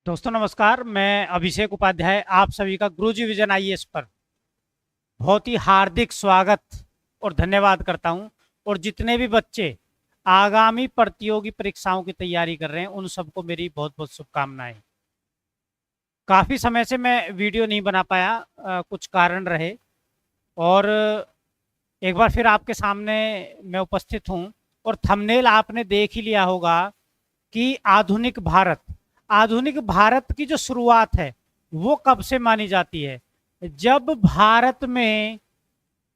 दोस्तों नमस्कार। मैं अभिषेक उपाध्याय आप सभी का गुरुजी विजन आईएएस पर बहुत ही हार्दिक स्वागत और धन्यवाद करता हूं। और जितने भी बच्चे आगामी प्रतियोगी परीक्षाओं की तैयारी कर रहे हैं उन सबको मेरी बहुत बहुत शुभकामनाएं। काफ़ी समय से मैं वीडियो नहीं बना पाया, कुछ कारण रहे, और एक बार फिर आपके सामने मैं उपस्थित हूं। और थंबनेल आपने देख ही लिया होगा कि आधुनिक भारत की जो शुरुआत है वो कब से मानी जाती है? जब भारत में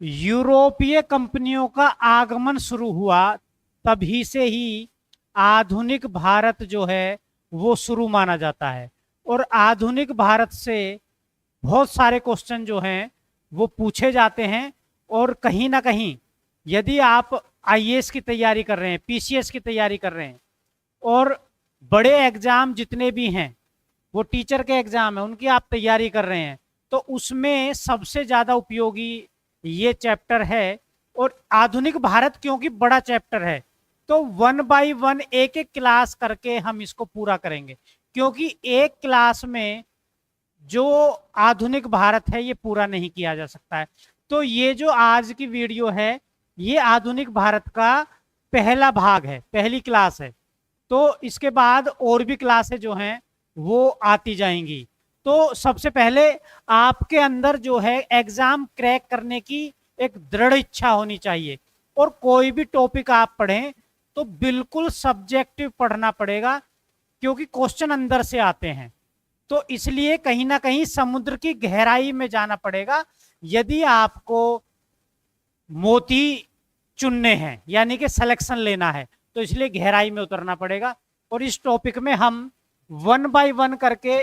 यूरोपीय कंपनियों का आगमन शुरू हुआ, तभी से ही आधुनिक भारत जो है वो शुरू माना जाता है। और आधुनिक भारत से बहुत सारे क्वेश्चन जो हैं वो पूछे जाते हैं। और कहीं ना कहीं यदि आप आईएएस की तैयारी कर रहे हैं, पीसीएस की तैयारी कर रहे हैं, और बड़े एग्जाम जितने भी हैं वो टीचर के एग्जाम है उनकी आप तैयारी कर रहे हैं, तो उसमें सबसे ज़्यादा उपयोगी ये चैप्टर है। और आधुनिक भारत क्योंकि बड़ा चैप्टर है तो 1 बाय 1 एक एक क्लास करके हम इसको पूरा करेंगे, क्योंकि एक क्लास में जो आधुनिक भारत है ये पूरा नहीं किया जा सकता है। तो ये जो आज की वीडियो है ये आधुनिक भारत का पहला भाग है, पहली क्लास है। तो इसके बाद और भी क्लासें जो हैं वो आती जाएंगी। तो सबसे पहले आपके अंदर जो है एग्जाम क्रैक करने की एक दृढ़ इच्छा होनी चाहिए। और कोई भी टॉपिक आप पढ़ें तो बिल्कुल सब्जेक्टिव पढ़ना पड़ेगा, क्योंकि क्वेश्चन अंदर से आते हैं। तो इसलिए कहीं ना कहीं समुद्र की गहराई में जाना पड़ेगा यदि आपको मोती चुनने हैं, यानी कि सिलेक्शन लेना है, तो इसलिए गहराई में उतरना पड़ेगा। और इस टॉपिक में हम 1 बाय 1 करके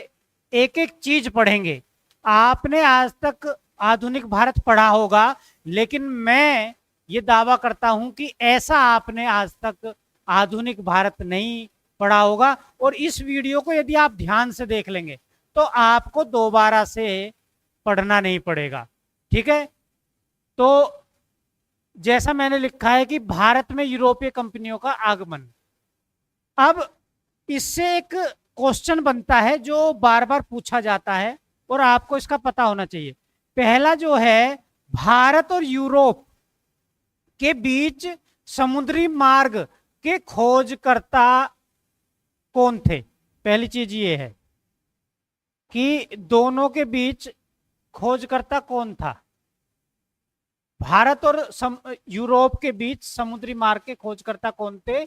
एक एक चीज पढ़ेंगे। आपने आज तक आधुनिक भारत पढ़ा होगा, लेकिन मैं ये दावा करता हूं कि ऐसा आपने आज तक आधुनिक भारत नहीं पढ़ा होगा। और इस वीडियो को यदि आप ध्यान से देख लेंगे तो आपको दोबारा से पढ़ना नहीं पड़ेगा। ठीक है? तो जैसा मैंने लिखा है कि भारत में यूरोपीय कंपनियों का आगमन, अब इससे एक क्वेश्चन बनता है जो बार बार पूछा जाता है और आपको इसका पता होना चाहिए। पहला जो है, भारत और यूरोप के बीच समुद्री मार्ग के खोजकर्ता कौन थे? पहली चीज ये है कि दोनों के बीच खोजकर्ता कौन था। भारत और यूरोप के बीच समुद्री मार्ग के खोजकर्ता कौन थे?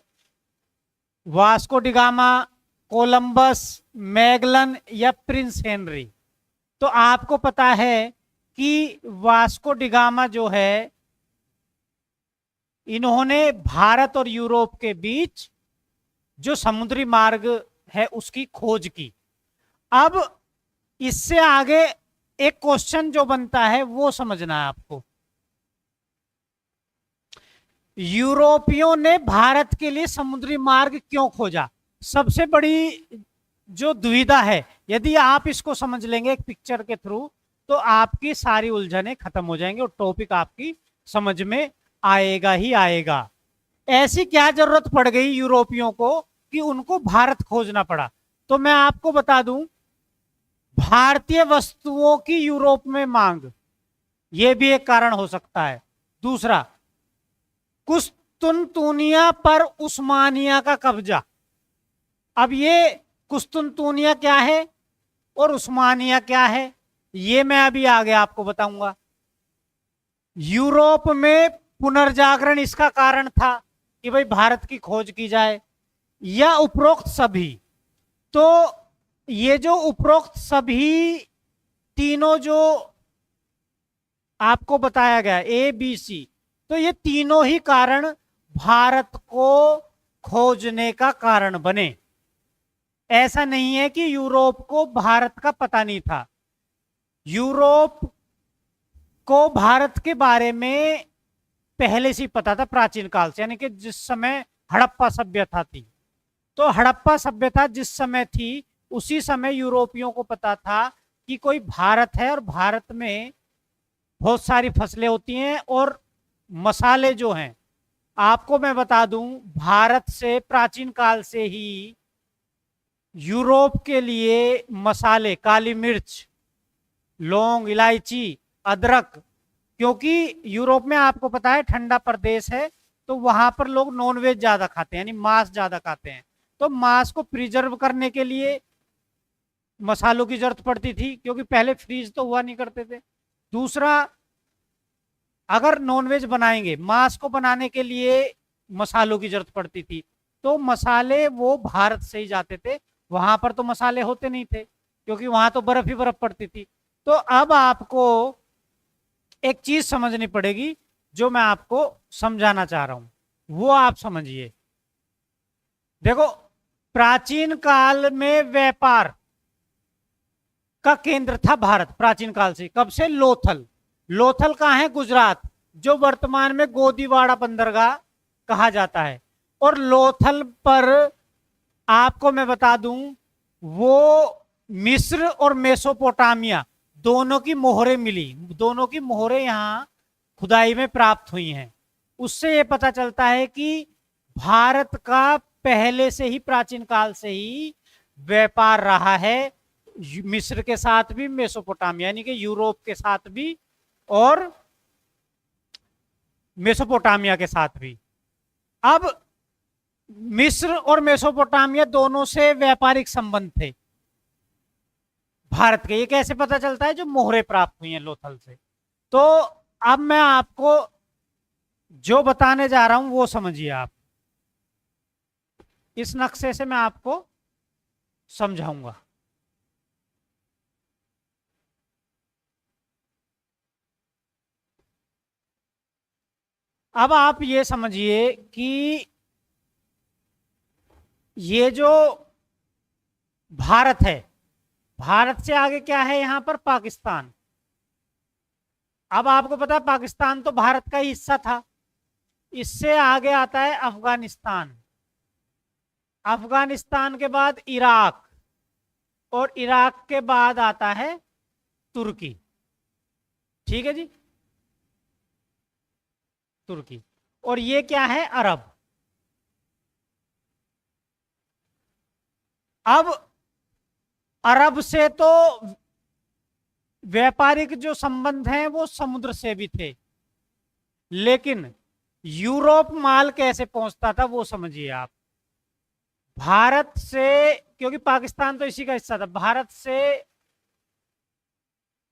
वास्को डिगामा, कोलंबस, मैगलन या प्रिंस हेनरी? तो आपको पता है कि वास्को डिगामा जो है इन्होंने भारत और यूरोप के बीच जो समुद्री मार्ग है उसकी खोज की। अब इससे आगे एक क्वेश्चन जो बनता है वो समझना है आपको। यूरोपियों ने भारत के लिए समुद्री मार्ग क्यों खोजा? सबसे बड़ी जो दुविधा है, यदि आप इसको समझ लेंगे एक पिक्चर के थ्रू, तो आपकी सारी उलझनें खत्म हो जाएंगी और टॉपिक आपकी समझ में आएगा ही आएगा। ऐसी क्या जरूरत पड़ गई यूरोपियों को कि उनको भारत खोजना पड़ा? तो मैं आपको बता दूं, भारतीय वस्तुओं की यूरोप में मांग, यह भी एक कारण हो सकता है। दूसरा, कुस्तुनतुनिया पर उस्मानिया का कब्जा। अब ये कुस्तुनतुनिया क्या है और उस्मानिया क्या है, ये मैं अभी आगे आपको बताऊंगा। यूरोप में पुनर्जागरण इसका कारण था कि भाई भारत की खोज की जाए, या उपरोक्त सभी? तो ये जो उपरोक्त सभी तीनों जो आपको बताया गया ए बी सी, तो ये तीनों ही कारण भारत को खोजने का कारण बने। ऐसा नहीं है कि यूरोप को भारत का पता नहीं था। यूरोप को भारत के बारे में पहले से पता था, प्राचीन काल से, यानी कि जिस समय हड़प्पा सभ्यता थी। तो हड़प्पा सभ्यता जिस समय थी उसी समय यूरोपियों को पता था कि कोई भारत है और भारत में बहुत सारी फसलें होती हैं और मसाले जो हैं, आपको मैं बता दूं, भारत से प्राचीन काल से ही यूरोप के लिए मसाले, काली मिर्च, लौंग, इलायची, अदरक, क्योंकि यूरोप में आपको पता है ठंडा प्रदेश है, तो वहां पर लोग नॉनवेज ज्यादा खाते हैं, यानी मांस ज्यादा खाते हैं। तो मांस को प्रिजर्व करने के लिए मसालों की जरूरत पड़ती थी, क्योंकि पहले फ्रीज तो हुआ नहीं करते थे। दूसरा, अगर नॉनवेज बनाएंगे, मांस को बनाने के लिए मसालों की जरूरत पड़ती थी, तो मसाले वो भारत से ही जाते थे, वहां पर तो मसाले होते नहीं थे, क्योंकि वहां तो बर्फ ही बर्फ पड़ती थी। तो अब आपको एक चीज समझनी पड़ेगी, जो मैं आपको समझाना चाह रहा हूं, वो आप समझिए। देखो, प्राचीन काल में व्यापार का केंद्र था भारत, प्राचीन काल से। कब से? लोथल। लोथल कहाँ है? गुजरात, जो वर्तमान में गोदीवाड़ा बंदरगाह कहा जाता है। और लोथल पर आपको मैं बता दूं, वो मिस्र और मेसोपोटामिया दोनों की मोहरें मिली, दोनों की मोहरें यहां खुदाई में प्राप्त हुई हैं। उससे ये पता चलता है कि भारत का पहले से ही, प्राचीन काल से ही व्यापार रहा है, मिस्र के साथ भी, मेसोपोटामिया यानी कि यूरोप के साथ भी, और मेसोपोटामिया के साथ भी। अब मिस्र और मेसोपोटामिया दोनों से व्यापारिक संबंध थे भारत के। ये कैसे पता चलता है? जो मोहरें प्राप्त हुई हैं लोथल से। तो अब मैं आपको जो बताने जा रहा हूं वो समझिए आप। इस नक्शे से मैं आपको समझाऊंगा। अब आप ये समझिए कि ये जो भारत है, भारत से आगे क्या है? यहां पर पाकिस्तान। अब आपको पता है पाकिस्तान तो भारत का ही हिस्सा था। इससे आगे आता है अफगानिस्तान, अफगानिस्तान के बाद इराक, और इराक के बाद आता है तुर्की। ठीक है जी, तुर्की। और ये क्या है? अरब। अब अरब से तो व्यापारिक जो संबंध हैं वो समुद्र से भी थे, लेकिन यूरोप माल कैसे पहुंचता था वो समझिए आप। भारत से, क्योंकि पाकिस्तान तो इसी का हिस्सा था, भारत से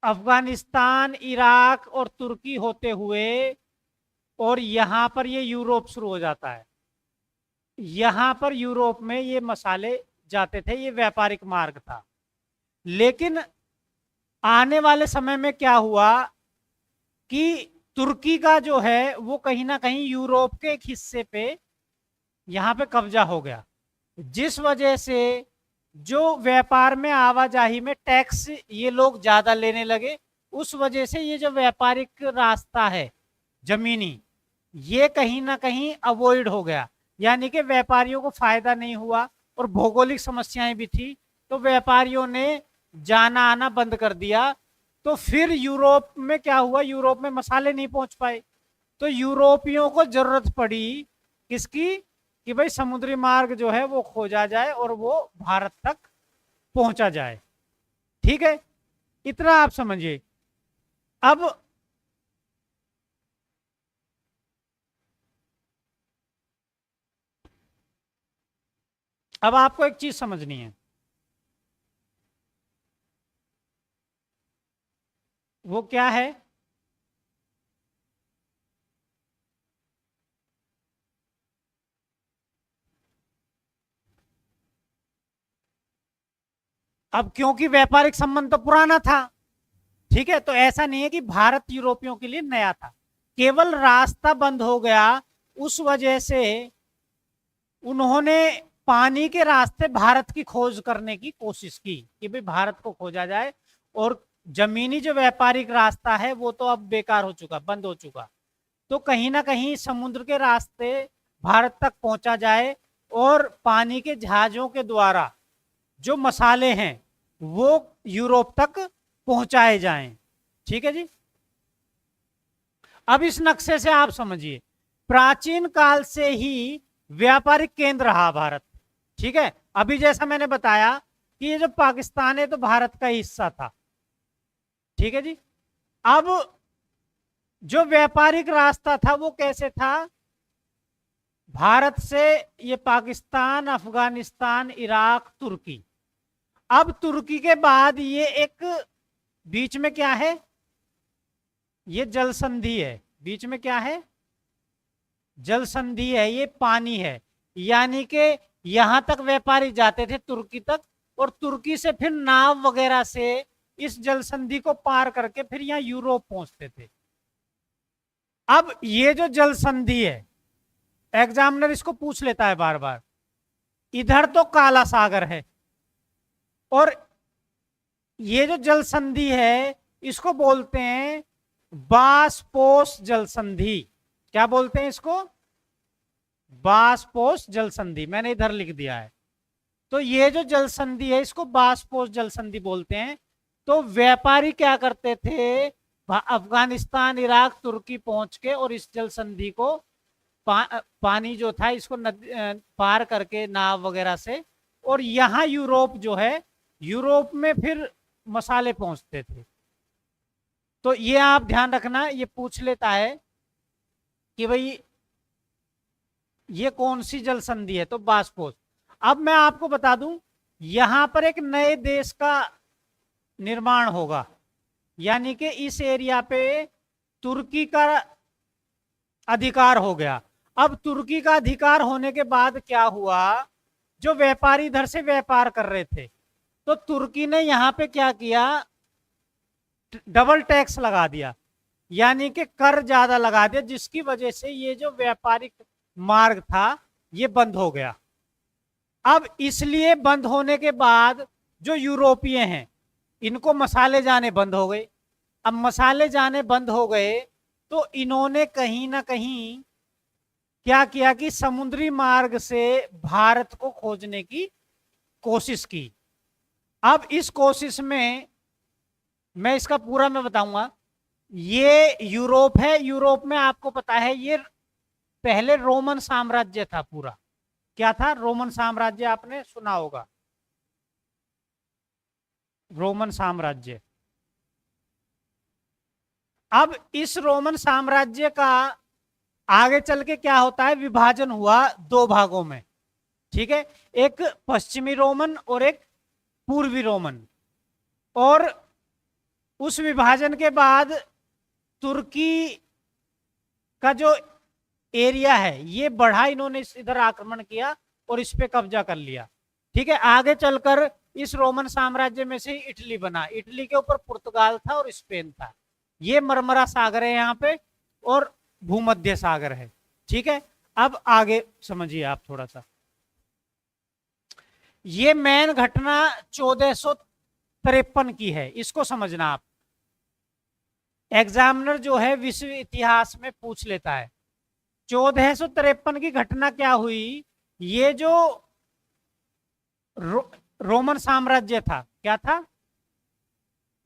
अफगानिस्तान, इराक और तुर्की होते हुए, और यहां पर ये यूरोप शुरू हो जाता है। यहां पर यूरोप में ये मसाले जाते थे, ये व्यापारिक मार्ग था। लेकिन आने वाले समय में क्या हुआ कि तुर्की का जो है वो कहीं ना कहीं यूरोप के एक हिस्से पे यहां पे कब्जा हो गया, जिस वजह से जो व्यापार में, आवाजाही में टैक्स ये लोग ज्यादा लेने लगे। उस वजह से ये जो व्यापारिक रास्ता है जमीनी, ये कहीं ना कहीं अवॉइड हो गया, यानी कि व्यापारियों को फायदा नहीं हुआ, और भौगोलिक समस्याएं भी थी, तो व्यापारियों ने जाना आना बंद कर दिया। तो फिर यूरोप में क्या हुआ? यूरोप में मसाले नहीं पहुंच पाए, तो यूरोपियों को जरूरत पड़ी किसकी? कि भाई समुद्री मार्ग जो है वो खोजा जाए और वो भारत तक पहुंचा जाए। ठीक है, इतना आप समझिए। अब आपको एक चीज समझनी है, वो क्या है? अब क्योंकि व्यापारिक संबंध तो पुराना था, ठीक है, तो ऐसा नहीं है कि भारत यूरोपियों के लिए नया था, केवल रास्ता बंद हो गया। उस वजह से उन्होंने पानी के रास्ते भारत की खोज करने की कोशिश की कि भाई भारत को खोजा जाए, और जमीनी जो व्यापारिक रास्ता है वो तो अब बेकार हो चुका, बंद हो चुका। तो कहीं ना कहीं समुद्र के रास्ते भारत तक पहुंचा जाए, और पानी के जहाजों के द्वारा जो मसाले हैं वो यूरोप तक पहुंचाए जाएं। ठीक है जी। अब इस नक्शे से आप समझिए, प्राचीन काल से ही व्यापारिक केंद्र रहा भारत। ठीक है, अभी जैसा मैंने बताया कि ये जो पाकिस्तान है तो भारत का हिस्सा था, ठीक है जी। अब जो व्यापारिक रास्ता था वो कैसे था, भारत से ये पाकिस्तान, अफगानिस्तान, इराक, तुर्की। अब तुर्की के बाद ये एक बीच में क्या है, ये जल संधि है, बीच में क्या है, जल संधि है, ये पानी है, यानी कि यहां तक व्यापारी जाते थे तुर्की तक, और तुर्की से फिर नाव वगैरह से इस जल संधि को पार करके फिर यहां यूरोप पहुंचते थे। अब ये जो जल संधि है, एग्जामिनर इसको पूछ लेता है बार बार, इधर तो काला सागर है और ये जो जल संधि है इसको बोलते हैं बासपोस जल संधि। क्या बोलते हैं इसको, बासपोस जल संधि, मैंने इधर लिख दिया है। तो ये जो जल संधि है इसको बासपोस जल संधि बोलते हैं। तो व्यापारी क्या करते थे, अफगानिस्तान, इराक, तुर्की पहुंच के और इस जल संधि को पानी जो था इसको पार करके नाव वगैरह से, और यहां यूरोप जो है, यूरोप में फिर मसाले पहुंचते थे। तो ये आप ध्यान रखना, ये पूछ लेता है कि भाई ये कौन सी जल संधि है, तो बासपोस। अब मैं आपको बता दूं, यहां पर एक नए देश का निर्माण होगा, यानी कि इस एरिया पे तुर्की का अधिकार हो गया। अब तुर्की का अधिकार होने के बाद क्या हुआ, जो व्यापारी इधर से व्यापार कर रहे थे, तो तुर्की ने यहां पे क्या किया, डबल टैक्स लगा दिया, यानी कि कर ज्यादा लगा दिया, जिसकी वजह से ये जो व्यापारिक मार्ग था ये बंद हो गया। अब इसलिए बंद होने के बाद जो यूरोपीय हैं इनको मसाले जाने बंद हो गए। अब मसाले जाने बंद हो गए तो इन्होंने कहीं ना कहीं क्या किया कि समुद्री मार्ग से भारत को खोजने की कोशिश की। अब इस कोशिश में मैं इसका पूरा मैं बताऊंगा, ये यूरोप है, यूरोप में आपको पता है ये पहले रोमन साम्राज्य था पूरा। क्या था, रोमन साम्राज्य, आपने सुना होगा रोमन साम्राज्य। अब इस रोमन साम्राज्य का आगे चल के क्या होता है, विभाजन हुआ दो भागों में, ठीक है, एक पश्चिमी रोमन और एक पूर्वी रोमन। और उस विभाजन के बाद तुर्की का जो एरिया है ये बढ़ा, इन्होंने इधर आक्रमण किया और इस पे कब्जा कर लिया, ठीक है। आगे चलकर इस रोमन साम्राज्य में से इटली बना, इटली के ऊपर पुर्तगाल था और स्पेन था। ये मरमरा सागर है यहाँ पे और भूमध्य सागर है, ठीक है। अब आगे समझिए आप थोड़ा सा, ये मेन घटना 1453 की है, इसको समझना आप। एग्जामिनर जो है विश्व इतिहास में पूछ लेता है 1453 की घटना क्या हुई। ये जो रोमन साम्राज्य था, क्या था,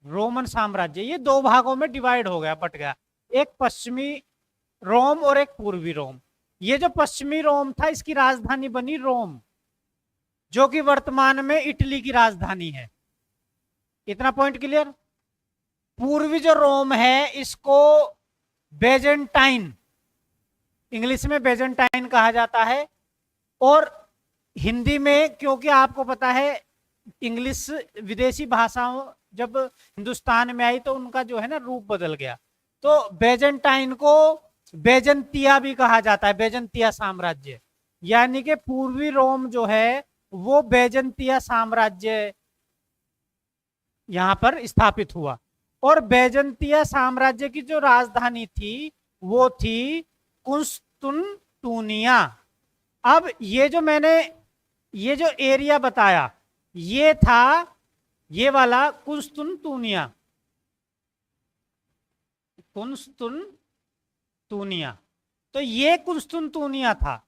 रोमन साम्राज्य, ये दो भागों में डिवाइड हो गया, बट गया, एक पश्चिमी रोम और एक पूर्वी रोम। ये जो पश्चिमी रोम था इसकी राजधानी बनी रोम, जो कि वर्तमान में इटली की राजधानी है। इतना पॉइंट क्लियर। पूर्वी जो रोम है इसको बेजेंटाइन, इंग्लिश में बेजेंटाइन कहा जाता है, और हिंदी में, क्योंकि आपको पता है इंग्लिश विदेशी भाषाओं जब हिंदुस्तान में आई तो उनका जो है ना रूप बदल गया, तो बेजेंटाइन को बेजंतिया भी कहा जाता है, बेजंतिया साम्राज्य, यानी कि पूर्वी रोम जो है वो बेजंतिया साम्राज्य यहां पर स्थापित हुआ। और बेजंतिया साम्राज्य की जो राजधानी थी वो थी कुस्तुनतुनिया। अब ये जो मैंने ये जो एरिया बताया ये था ये वाला कुस्तुनतुनिया, कुस्तुनतुनिया, तो ये कुस्तुनतुनिया था।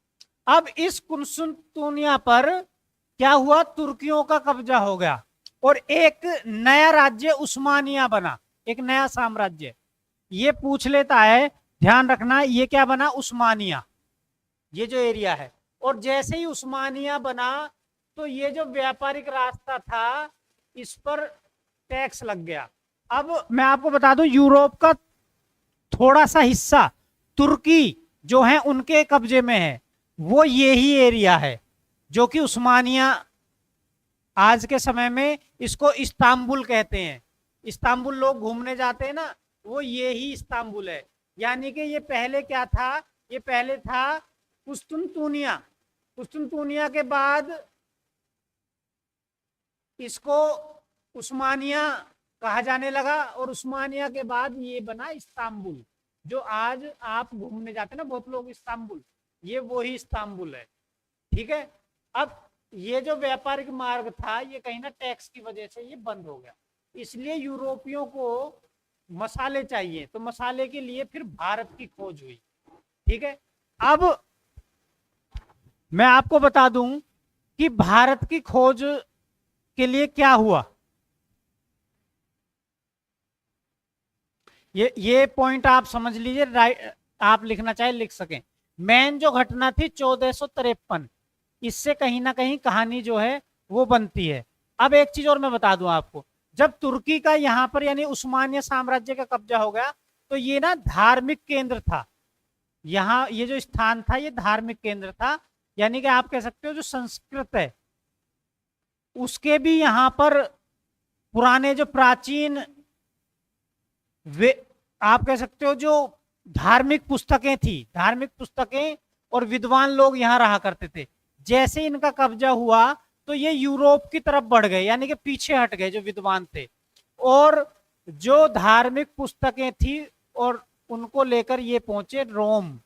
अब इस कुस्तुनतुनिया पर क्या हुआ, तुर्कियों का कब्जा हो गया और एक नया राज्य उस्मानिया बना, एक नया साम्राज्य। ये पूछ लेता है, ध्यान रखना, ये क्या बना, उस्मानिया, ये जो एरिया है। और जैसे ही उस्मानिया बना तो ये जो व्यापारिक रास्ता था इस पर टैक्स लग गया। अब मैं आपको बता दूं, यूरोप का थोड़ा सा हिस्सा तुर्की जो है उनके कब्जे में है, वो यही एरिया है जो कि उस्मानिया, आज के समय में इसको इस्तांबुल कहते हैं। इस्तांबुल लोग घूमने जाते हैं ना, वो यही इस्तांबुल है। यानी कि ये पहले क्या था, ये पहले था कुस्तुनतुनिया। कुस्तुनतुनिया के बाद इसको उस्मानिया कहा जाने लगा, और उस्मानिया के बाद ये बना इस्तांबुल। जो आज आप घूमने जाते हैं ना बहुत लोग इस्तांबुल, ये वही इस्तांबुल है। ठीक है। अब ये जो व्यापारिक मार्ग था ये कहीं ना टैक्स की वजह से ये बंद हो गया, इसलिए यूरोपियों को मसाले चाहिए, तो मसाले के लिए फिर भारत की खोज हुई। ठीक है। अब मैं आपको बता दूं कि भारत की खोज के लिए क्या हुआ, ये पॉइंट आप समझ लीजिए, राइट, आप लिखना चाहे लिख सकें। मेन जो घटना थी 1453, इससे कहीं ना कहीं कहानी जो है वो बनती है। अब एक चीज और मैं बता दूं आपको, जब तुर्की का यहां पर यानी उस्मानिया साम्राज्य का कब्जा हो गया, तो ये ना धार्मिक केंद्र था। यहाँ ये जो स्थान था ये धार्मिक केंद्र था, यानी कि आप कह सकते हो जो संस्कृत है उसके भी यहां पर पुराने जो प्राचीन वे आप कह सकते हो जो धार्मिक पुस्तकें थी, धार्मिक पुस्तकें और विद्वान लोग यहाँ रहा करते थे। जैसे इनका कब्जा हुआ तो ये यूरोप की तरफ बढ़ गए, यानी कि पीछे हट गए जो विद्वान थे, और जो धार्मिक पुस्तकें थी और उनको लेकर ये पहुंचे रोम,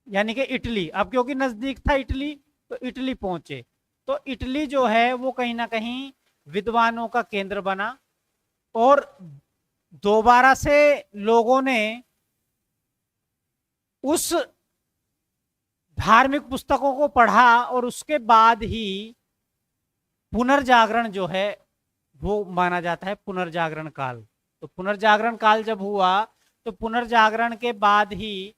यानी कि इटली। अब क्योंकि नजदीक था इटली, तो इटली पहुंचे। तो इटली जो है वो कहीं ना कहीं विद्वानों का केंद्र बना, और दोबारा से लोगों ने उस धार्मिक पुस्तकों को पढ़ा, और उसके बाद ही पुनर्जागरण जो है वो माना जाता है पुनर्जागरण काल। तो पुनर्जागरण काल जब हुआ तो पुनर्जागरण के बाद ही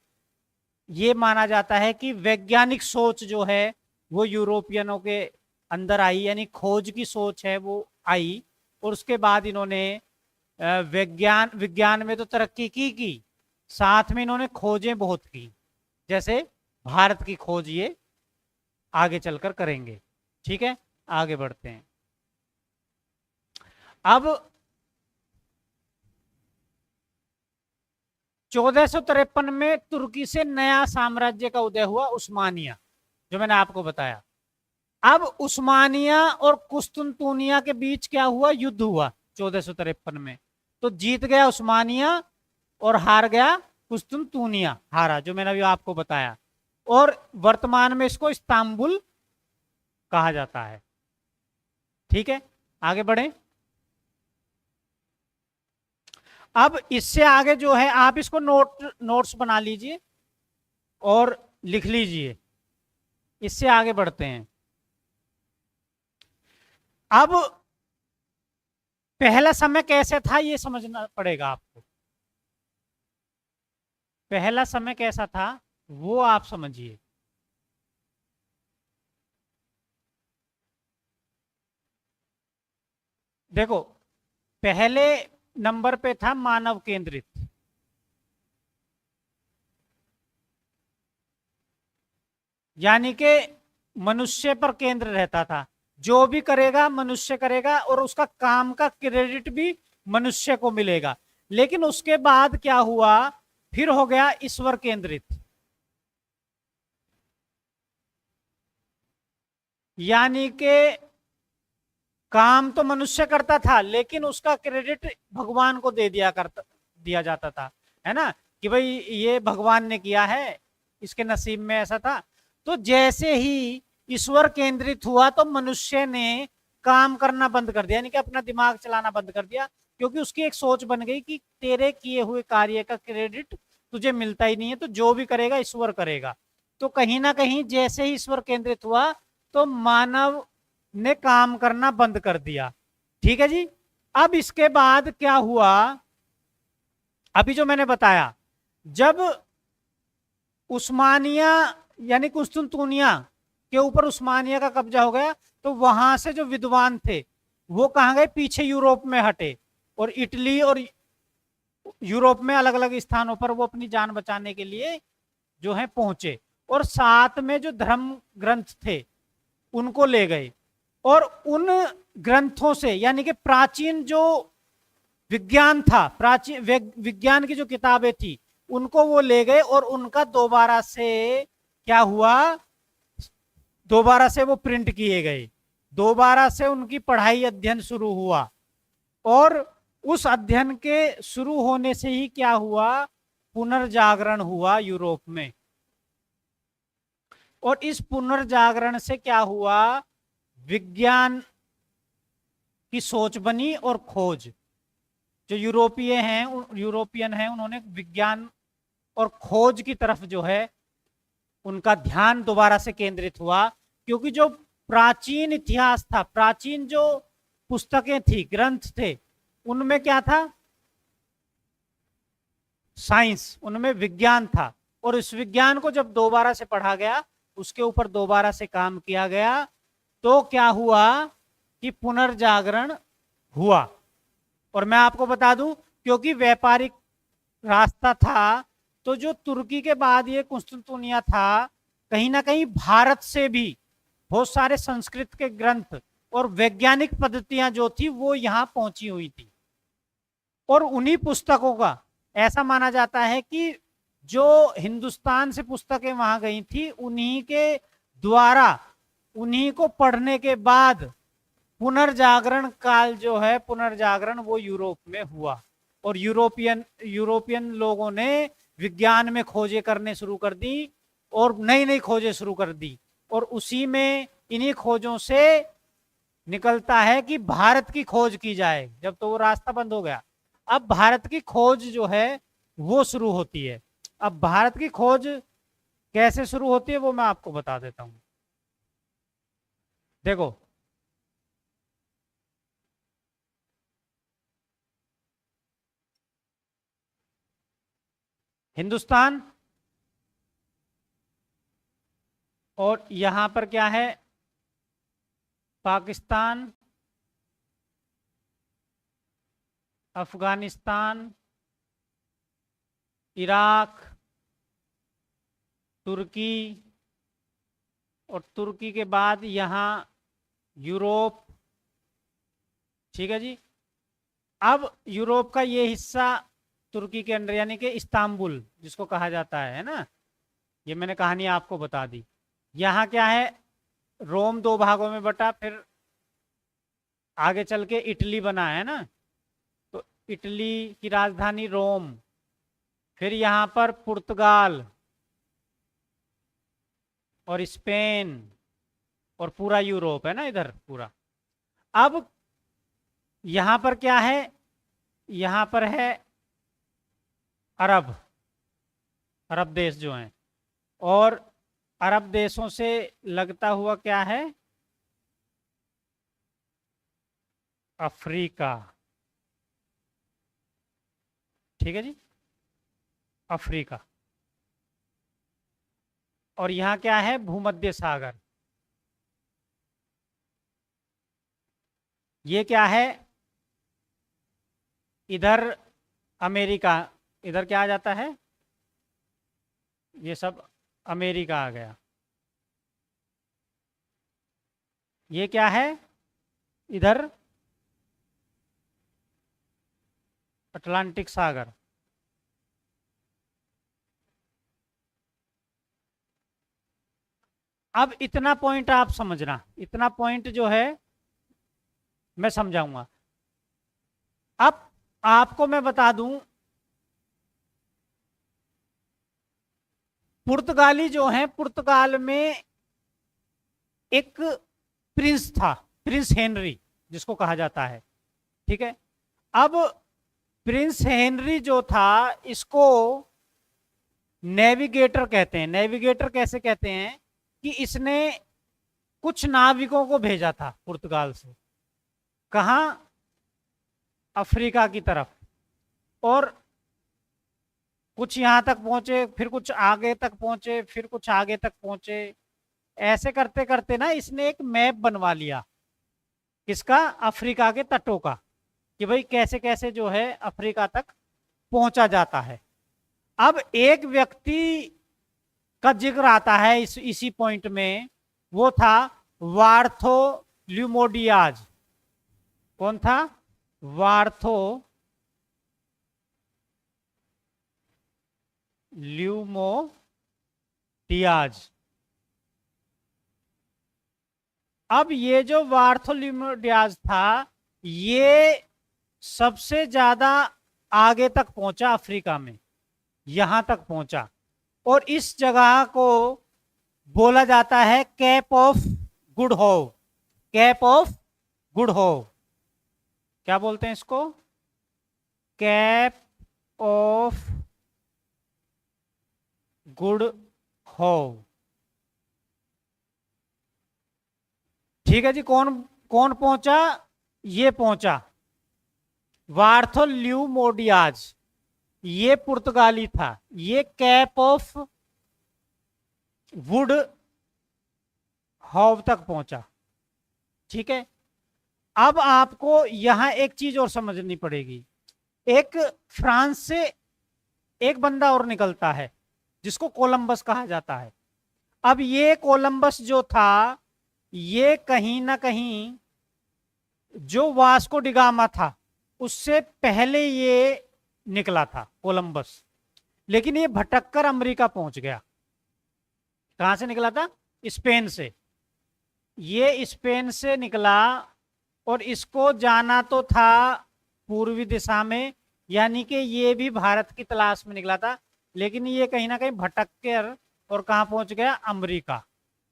ये माना जाता है कि वैज्ञानिक सोच जो है वो यूरोपियनों के अंदर आई, यानी खोज की सोच है वो आई, और उसके बाद इन्होंने विज्ञान में तो तरक्की की, साथ में इन्होंने खोजें बहुत की, जैसे भारत की खोज ये आगे चलकर करेंगे। ठीक है, आगे बढ़ते हैं। अब 1453 में तुर्की से नया साम्राज्य का उदय हुआ, उस्मानिया, जो मैंने आपको बताया। अब उस्मानिया और कुस्तुनतुनिया के बीच क्या हुआ, युद्ध हुआ 1453 में। तो जीत गया उस्मानिया और हार गया कुस्तुनतुनिया, हारा, जो मैंने अभी आपको बताया। और वर्तमान में इसको इस्तांबुल कहा जाता है। ठीक है, आगे बढ़ें। अब इससे आगे जो है आप इसको नोट्स बना लीजिए और लिख लीजिए। इससे आगे बढ़ते हैं। अब पहला समय कैसे था ये समझना पड़ेगा आपको। पहला समय कैसा था वो आप समझिए। देखो, पहले नंबर पे था मानव केंद्रित, यानी कि मनुष्य पर केंद्र रहता था, जो भी करेगा मनुष्य करेगा और उसका काम का क्रेडिट भी मनुष्य को मिलेगा। लेकिन उसके बाद क्या हुआ, फिर हो गया ईश्वर केंद्रित, यानी कि काम तो मनुष्य करता था लेकिन उसका क्रेडिट भगवान को दिया जाता था, है ना, कि भाई ये भगवान ने किया है, इसके नसीब में ऐसा था। तो जैसे ही ईश्वर केंद्रित हुआ तो मनुष्य ने काम करना बंद कर दिया, यानी कि अपना दिमाग चलाना बंद कर दिया, क्योंकि उसकी एक सोच बन गई कि तेरे किए हुए कार्य का क्रेडिट तुझे मिलता ही नहीं है, तो जो भी करेगा ईश्वर करेगा। तो कहीं ना कहीं जैसे ही ईश्वर केंद्रित हुआ तो मानव ने काम करना बंद कर दिया। ठीक है जी। अब इसके बाद क्या हुआ, अभी जो मैंने बताया, जब उस्मानिया यानी कुस्तुनतुनिया के ऊपर उस्मानिया का कब्जा हो गया, तो वहां से जो विद्वान थे वो कहाँ गए, पीछे यूरोप में हटे, और इटली और यूरोप में अलग अलग स्थानों पर वो अपनी जान बचाने के लिए जो है पहुंचे। और साथ में जो धर्म ग्रंथ थे उनको ले गए, और उन ग्रंथों से यानी कि प्राचीन जो विज्ञान था, प्राचीन विज्ञान की जो किताबें थी उनको वो ले गए, और उनका दोबारा से क्या हुआ, दोबारा से वो प्रिंट किए गए, दोबारा से उनकी पढ़ाई अध्ययन शुरू हुआ। और उस अध्ययन के शुरू होने से ही क्या हुआ, पुनर्जागरण हुआ यूरोप में। और इस पुनर्जागरण से क्या हुआ, विज्ञान की सोच बनी और खोज। जो यूरोपियन हैं उन्होंने विज्ञान और खोज की तरफ जो है उनका ध्यान दोबारा से केंद्रित हुआ, क्योंकि जो प्राचीन इतिहास था, प्राचीन जो पुस्तकें थी, ग्रंथ थे, उनमें क्या था, साइंस, उनमें विज्ञान था। और इस विज्ञान को जब दोबारा से पढ़ा गया, उसके ऊपर दोबारा से काम किया गया, तो क्या हुआ कि पुनर्जागरण हुआ। और मैं आपको बता दूं, क्योंकि व्यापारिक रास्ता था, तो जो तुर्की के बाद ये कुस्तुनतुनिया था, कहीं ना कहीं भारत से भी बहुत सारे संस्कृत के ग्रंथ और वैज्ञानिक पद्धतियां जो थी वो यहां पहुंची हुई थी। और उन्हीं पुस्तकों का ऐसा माना जाता है कि जो हिंदुस्तान से पुस्तकें वहां गई थी, उन्हीं के द्वारा, उन्हीं को पढ़ने के बाद पुनर्जागरण काल जो है, पुनर्जागरण वो यूरोप में हुआ। और यूरोपियन लोगों ने विज्ञान में खोजें करने शुरू कर दी और नई नई खोजें शुरू कर दी। और उसी में इन्हीं खोजों से निकलता है कि भारत की खोज की जाए। जब तो वो रास्ता बंद हो गया, अब भारत की खोज जो है वो शुरू होती है। अब भारत की खोज कैसे शुरू होती है वो मैं आपको बता देता हूं। देखो, हिंदुस्तान, और यहां पर क्या है, पाकिस्तान, अफगानिस्तान, इराक, तुर्की, और तुर्की के बाद यहां यूरोप। ठीक है जी। अब यूरोप का ये हिस्सा तुर्की के अंदर, यानी कि इस्तांबुल जिसको कहा जाता है ना, ये मैंने कहानी आपको बता दी। यहाँ क्या है, रोम दो भागों में बटा, फिर आगे चल के इटली बना है ना, तो इटली की राजधानी रोम, फिर यहाँ पर पुर्तगाल और स्पेन और पूरा यूरोप है ना इधर पूरा। अब यहाँ पर क्या है, यहाँ पर है अरब, अरब देश जो हैं, और अरब देशों से लगता हुआ क्या है, अफ्रीका। ठीक है जी, अफ्रीका। और यहाँ क्या है, भूमध्य सागर। ये क्या है, इधर अमेरिका, इधर क्या आ जाता है, ये सब अमेरिका आ गया। ये क्या है, इधर अटलांटिक सागर। अब इतना पॉइंट आप समझना, इतना पॉइंट जो है मैं समझाऊंगा। अब आपको मैं बता दूं, पुर्तगाली जो है, पुर्तगाल में एक प्रिंस था, प्रिंस हेनरी जिसको कहा जाता है। ठीक है। अब प्रिंस हेनरी जो था, इसको नेविगेटर कहते हैं। नेविगेटर कैसे कहते हैं कि इसने कुछ नाविकों को भेजा था पुर्तगाल से, कहां, अफ्रीका की तरफ, और कुछ यहां तक पहुंचे, फिर कुछ आगे तक पहुंचे, फिर कुछ आगे तक पहुंचे, ऐसे करते करते ना इसने एक मैप बनवा लिया, किसका, अफ्रीका के तटों का, कि भाई कैसे कैसे जो है अफ्रीका तक पहुंचा जाता है। अब एक व्यक्ति का जिक्र आता है इसी पॉइंट में, वो था वार्थो ल्यूमोडियाज। कौन था? वार्थो ल्यूमोडियाज। अब ये जो वार्थोल्यूमोडियाज था, ये सबसे ज्यादा आगे तक पहुंचा अफ्रीका में, यहां तक पहुंचा, और इस जगह को बोला जाता है cap of good hope. Cap of good hope, क्या बोलते हैं इसको? Cap of good hope. ठीक है जी। कौन कौन पहुंचा? ये पहुंचा वार्थोल्यूमोडियाज, ये पुर्तगाली था, ये कैप ऑफ वुड हॉव तक पहुंचा। ठीक है। अब आपको यहां एक चीज और समझनी पड़ेगी। एक फ्रांस से एक बंदा और निकलता है जिसको कोलंबस कहा जाता है। अब ये कोलंबस जो था, ये कहीं ना कहीं जो वास्को डिगामा था उससे पहले ये निकला था कोलंबस, लेकिन ये भटक कर अमेरिका पहुंच गया। कहां से निकला था? स्पेन से। ये स्पेन से निकला और इसको जाना तो था पूर्वी दिशा में, यानी कि ये भी भारत की तलाश में निकला था, लेकिन ये कहीं ना कहीं भटक कर और कहां पहुंच गया? अमेरिका।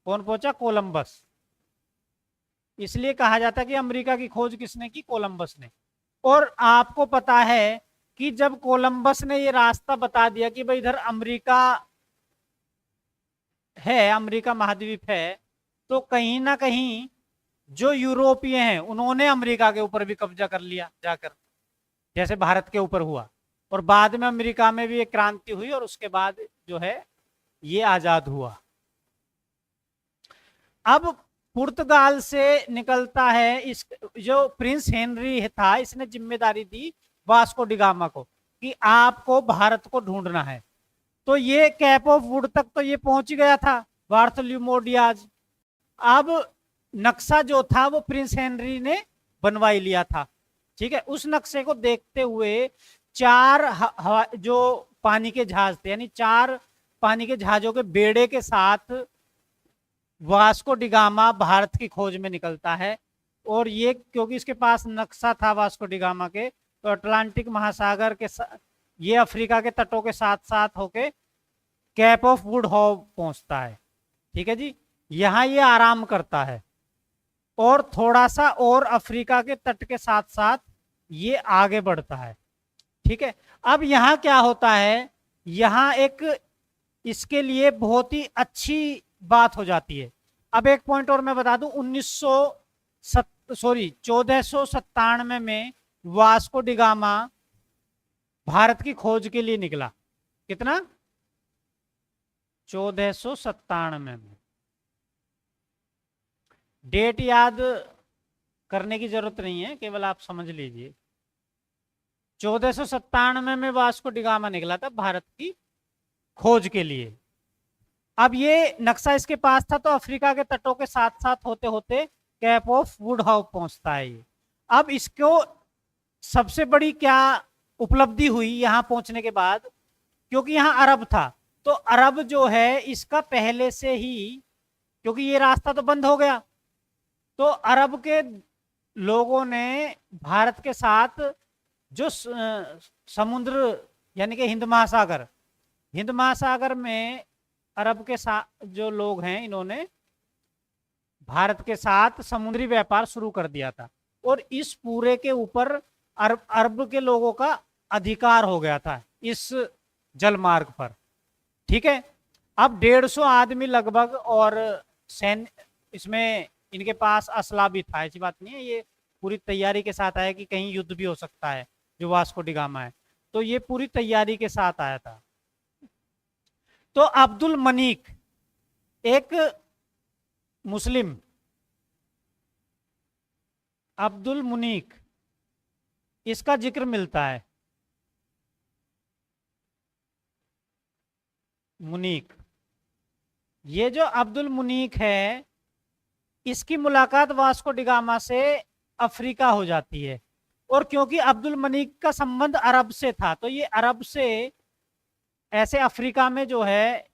कौन पहुंचा? कोलंबस। इसलिए कहा जाता है कि अमेरिका की खोज किसने की? कोलंबस ने। और आपको पता है कि जब कोलंबस ने ये रास्ता बता दिया कि भाई इधर अमेरिका है, अमेरिका महाद्वीप है, तो कहीं ना कहीं जो यूरोपीय हैं उन्होंने अमेरिका के ऊपर भी कब्जा कर लिया जाकर, जैसे भारत के ऊपर हुआ। और बाद में अमेरिका में भी एक क्रांति हुई और उसके बाद जो है ये आजाद हुआ। अब पुर्तगाल से निकलता है इस, जो प्रिंस हेनरी था, इसने जिम्मेदारी दी वास्को डिगामा को कि आपको भारत को ढूंढना है। तो ये कैप ऑफ वुड तक तो ये पहुंच गया था वार्थोल्यूमोडियाज। अब नक्शा जो था वो प्रिंस हेनरी ने बनवाई लिया था। ठीक है। उस नक्शे को देखते हुए चार जो पानी के जहाज थे, यानी 4 पानी के जहाजों के बेड़े के साथ वास्को डिगामा भारत की खोज में निकलता है। और ये क्योंकि इसके पास नक्शा था वास्को डिगामा के, तो अटलांटिक महासागर के ये अफ्रीका के तटों के साथ साथ होके कैप ऑफ गुड होप पहुंचता है। ठीक है जी। यहां ये आराम करता है और थोड़ा सा और अफ्रीका के तट के साथ साथ ये आगे बढ़ता है। ठीक है। अब यहां क्या होता है, यहां एक इसके लिए बहुत ही अच्छी बात हो जाती है। अब एक पॉइंट और मैं बता दूं, 1497 में वास्को डिगामा भारत की खोज के लिए निकला। कितना? 1497 में। डेट याद करने की जरूरत नहीं है, केवल आप समझ लीजिए। 1497 में वास्को डिगामा निकला था भारत की खोज के लिए। अब ये नक्शा इसके पास था, तो अफ्रीका के तटों के साथ साथ होते होते कैप ऑफ वुड हाउस पहुंचता है ये। अब इसको सबसे बड़ी क्या उपलब्धि हुई यहां पहुंचने के बाद, क्योंकि यहां अरब था, तो अरब जो है इसका पहले से ही, क्योंकि ये रास्ता तो बंद हो गया, तो अरब के लोगों ने भारत के साथ जो समुद्र यानी कि हिंद महासागर में अरब के साथ जो लोग हैं, इन्होंने भारत के साथ समुद्री व्यापार शुरू कर दिया था और इस पूरे के ऊपर अरब के लोगों का अधिकार हो गया था इस जलमार्ग पर। ठीक है। अब 150 आदमी लगभग और सैन्य, इसमें इनके पास असला भी था, ऐसी बात नहीं है, ये पूरी तैयारी के साथ आया कि कहीं युद्ध भी हो सकता है। जो वास्को डिगामा है, तो ये पूरी तैयारी के साथ आया था। तो अब्दुल मनीक एक मुस्लिम अब्दुल मुनीक, इसका जिक्र मिलता है। मुनीक, ये जो अब्दुल मुनीक है, इसकी मुलाकात वास्को डिगामा से अफ्रीका हो जाती है। और क्योंकि अब्दुल मनीक का संबंध अरब से था, तो ये अरब से ऐसे अफ्रीका में जो है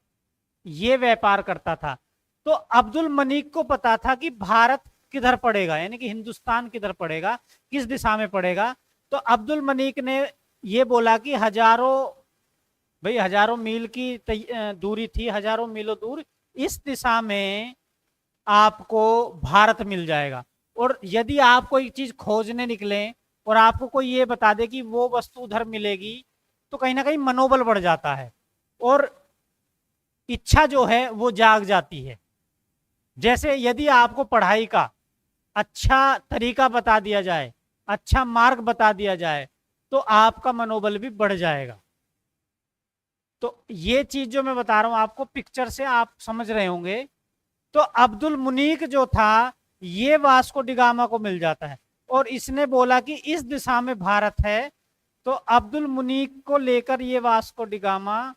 ये व्यापार करता था। तो अब्दुल मनीक को पता था कि भारत किधर पड़ेगा, यानी कि हिंदुस्तान किधर पड़ेगा, किस दिशा में पड़ेगा। तो अब्दुल मनीक ने ये बोला कि हजारों मील की दूरी थी, हजारों मीलों दूर इस दिशा में आपको भारत मिल जाएगा। और यदि आप कोई चीज खोजने निकले और आपको कोई ये बता दे कि वो वस्तु उधर मिलेगी, तो कहीं ना कहीं मनोबल बढ़ जाता है और इच्छा जो है वो जाग जाती है। जैसे यदि आपको पढ़ाई का अच्छा तरीका बता दिया जाए, अच्छा मार्ग बता दिया जाए, तो आपका मनोबल भी बढ़ जाएगा। तो ये चीज जो मैं बता रहा हूं आपको, पिक्चर से आप समझ रहे होंगे। तो अब्दुल मुनीक जो था ये वास्को डिगामा को मिल जाता है और इसने बोला कि इस दिशा में भारत है। तो अब्दुल मुनीक को लेकर ये वास्को डिगामा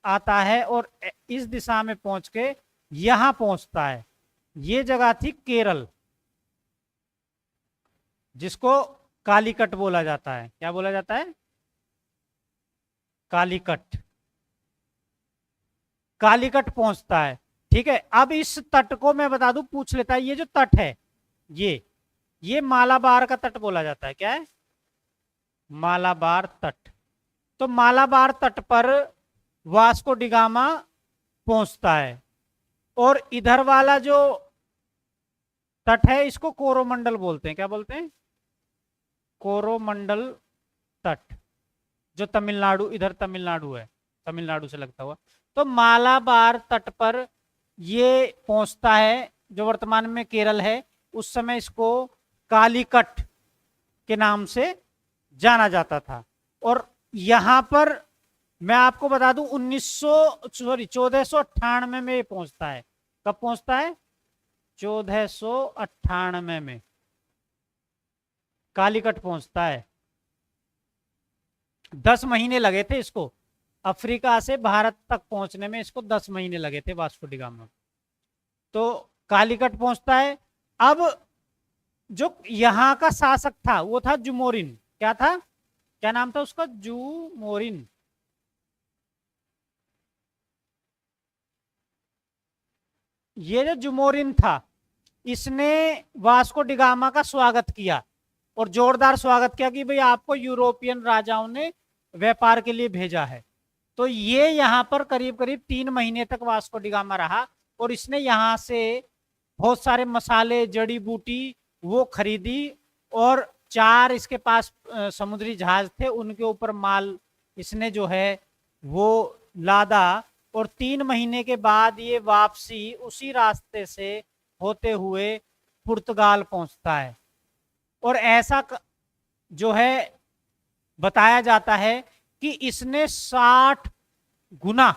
आता है और इस दिशा में पहुंच के यहां पहुंचता है। ये जगह थी केरल, जिसको कालीकट बोला जाता है। क्या बोला जाता है? कालीकट। कालीकट पहुंचता है, ठीक है। अब इस तट को मैं बता दूं, पूछ लेता है, ये जो तट है ये मालाबार का तट बोला जाता है। क्या है? मालाबार तट। तो मालाबार तट पर वास्को डिगामा पहुंचता है और इधर वाला जो तट है इसको कोरोमंडल बोलते हैं। क्या बोलते हैं? कोरोमंडल तट, जो तमिलनाडु, इधर तमिलनाडु है, तमिलनाडु से लगता हुआ। तो मालाबार तट पर ये पहुंचता है, जो वर्तमान में केरल है। उस समय इसको कालीकट के नाम से जाना जाता था। और यहां पर मैं आपको बता दूं 1498 में पहुंचता है। कब पहुंचता है? 1498 में कालीकट पहुंचता है। 10 महीने लगे थे इसको, अफ्रीका से भारत तक पहुंचने में इसको 10 महीने लगे थे वास्को डिगामा। तो कालीकट पहुंचता है। अब जो यहां का शासक था वो था जुमोरिन। क्या था? क्या नाम था उसका? जुमोरिन। ये जो जुमोरिन था, इसने वास्को डिगामा का स्वागत किया और जोरदार स्वागत किया कि भाई आपको यूरोपियन राजाओं ने व्यापार के लिए भेजा है। तो ये यहां पर करीब करीब 3 महीने तक वास्को डिगामा रहा और इसने यहां से बहुत सारे मसाले, जड़ी बूटी वो खरीदी और 4 इसके पास समुद्री जहाज थे, उनके ऊपर माल इसने जो है वो लादा। और 3 महीने के बाद ये वापसी उसी रास्ते से होते हुए पुर्तगाल पहुंचता है। और ऐसा जो है बताया जाता है कि इसने 60 गुना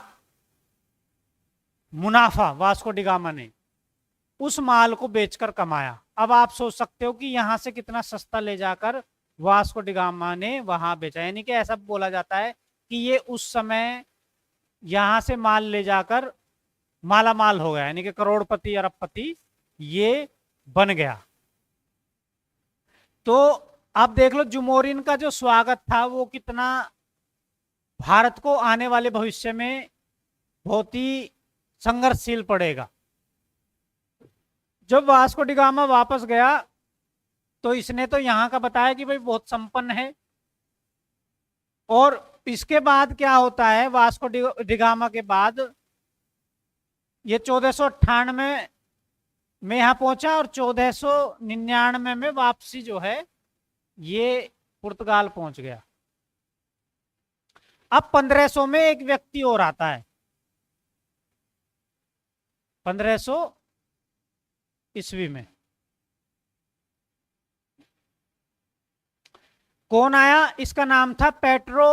मुनाफा वास्को डिगामा ने उस माल को बेचकर कमाया। अब आप सोच सकते हो कि यहां से कितना सस्ता ले जाकर वास्को डिगामा ने वहां बेचा। यानी कि ऐसा बोला जाता है कि ये उस समय यहां से माल ले जाकर माला माल हो गया, यानी कि करोड़पति अरबपति ये बन गया। तो आप देख लो जुमोरिन का जो स्वागत था वो कितना भारत को आने वाले भविष्य में बहुत ही संघर्षशील पड़ेगा। जब वास्को डिगामा वापस गया तो इसने तो यहां का बताया कि भाई बहुत संपन्न है। और इसके बाद क्या होता है, वास्को डिगामा के बाद ये 1498 में यहां पहुंचा और 1499 में वापसी जो है ये पुर्तगाल पहुंच गया। अब 1500 में एक व्यक्ति और आता है। 1500 ईस्वी में कौन आया? इसका नाम था पेट्रो